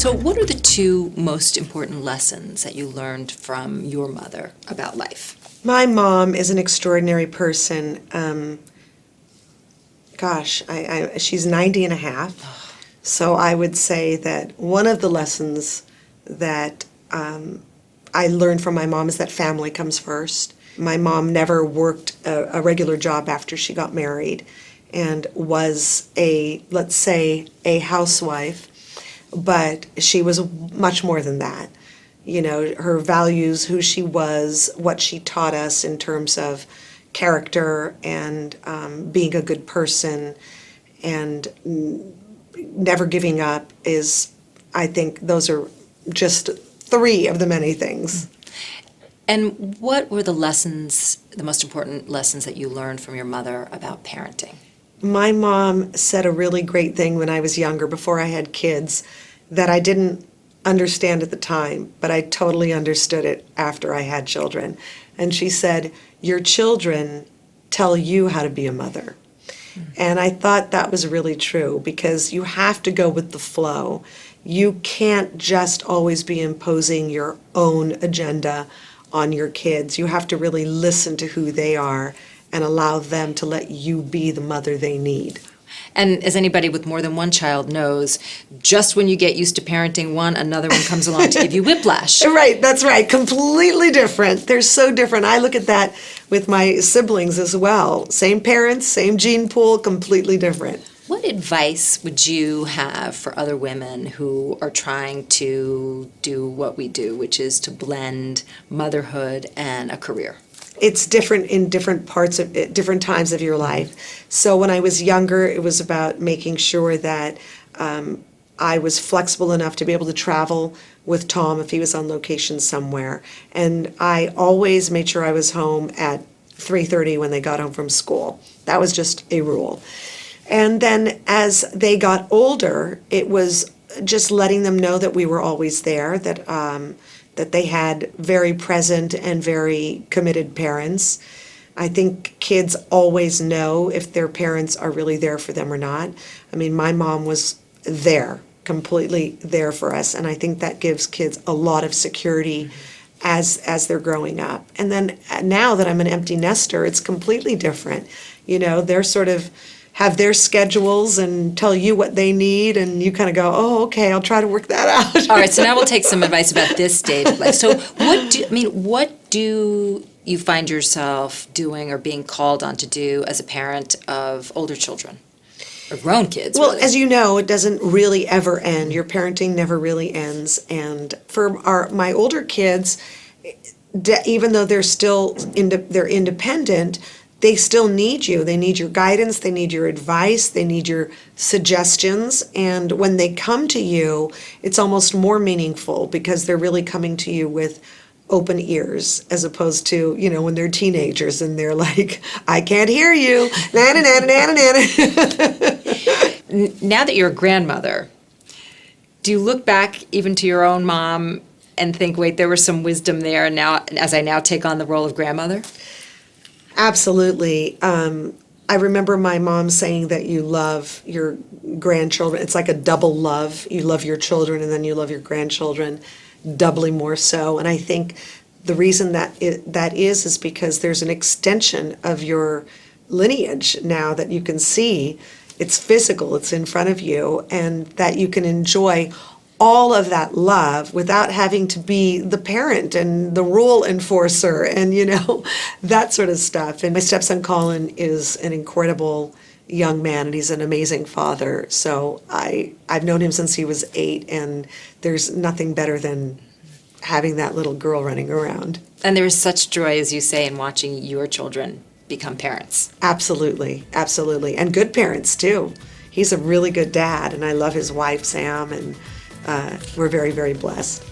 So what are the two most important lessons that you learned from your mother about life? My mom is an extraordinary person. She's 90 and a half. So I would say that one of the lessons that I learned from my mom is that family comes first. My mom never worked a regular job after she got married and was let's say, a housewife, but she was much more than that. You know, her values, who she was, what she taught us in terms of character and being a good person and never giving up I think those are just three of the many things. And what were the most important lessons that you learned from your mother about parenting? My mom said a really great thing when I was younger, before I had kids, that I didn't understand at the time, but I totally understood it after I had children. And she said, your children tell you how to be a mother. And I thought that was really true, because you have to go with the flow. You can't just always be imposing your own agenda on your kids. You have to really listen to who they are and allow them to let you be the mother they need. And as anybody with more than one child knows, just when you get used to parenting one, another one comes along to give you whiplash. Right, that's right. Completely different. They're so different. I look at that with my siblings as well. Same parents, same gene pool, completely different. What advice would you have for other women who are trying to do what we do, which is to blend motherhood and a career? It's different in different different times of your life. So when I was younger, it was about making sure that I was flexible enough to be able to travel with Tom if he was on location somewhere. And I always made sure I was home at 3:30 when they got home from school. That was just a rule. And then as they got older, it was just letting them know that we were always there, that they had very present and very committed parents. I think kids always know if their parents are really there for them or not. I mean, my mom was there, completely there for us, and I think that gives kids a lot of security as they're growing up. And then now that I'm an empty nester, it's completely different. You know, they're sort of have their schedules and tell you what they need, and you kind of go, oh, okay, I'll try to work that out. All right, so now we'll take some advice about this stage of life. So what do you find yourself doing or being called on to do as a parent of older children? Or grown kids, Well, really? as you know, it doesn't really ever end. Your parenting never really ends. And for my older kids, even though they're still they're independent, they still need you. They need your guidance, they need your advice, they need your suggestions. And when they come to you, it's almost more meaningful because they're really coming to you with open ears, as opposed to, you know, when they're teenagers and they're like, I can't hear you. Na na na na na na. Now that you're a grandmother, do you look back even to your own mom and think, wait, there was some wisdom there, and now, as I now take on the role of grandmother? Absolutely. I remember my mom saying that you love your grandchildren. It's like a double love. You love your children and then you love your grandchildren doubly more so. And I think the reason that is because there's an extension of your lineage now that you can see. It's physical, it's in front of you, and that you can enjoy all of that love without having to be the parent and the rule enforcer and, you know, that sort of stuff. And my stepson Colin is an incredible young man, and he's an amazing father. So I've known him since he was 8, and there's nothing better than having that little girl running around. And there is such joy, as you say, in watching your children become parents. Absolutely, absolutely. And good parents, too. He's a really good dad, and I love his wife, Sam, and we're very, very blessed.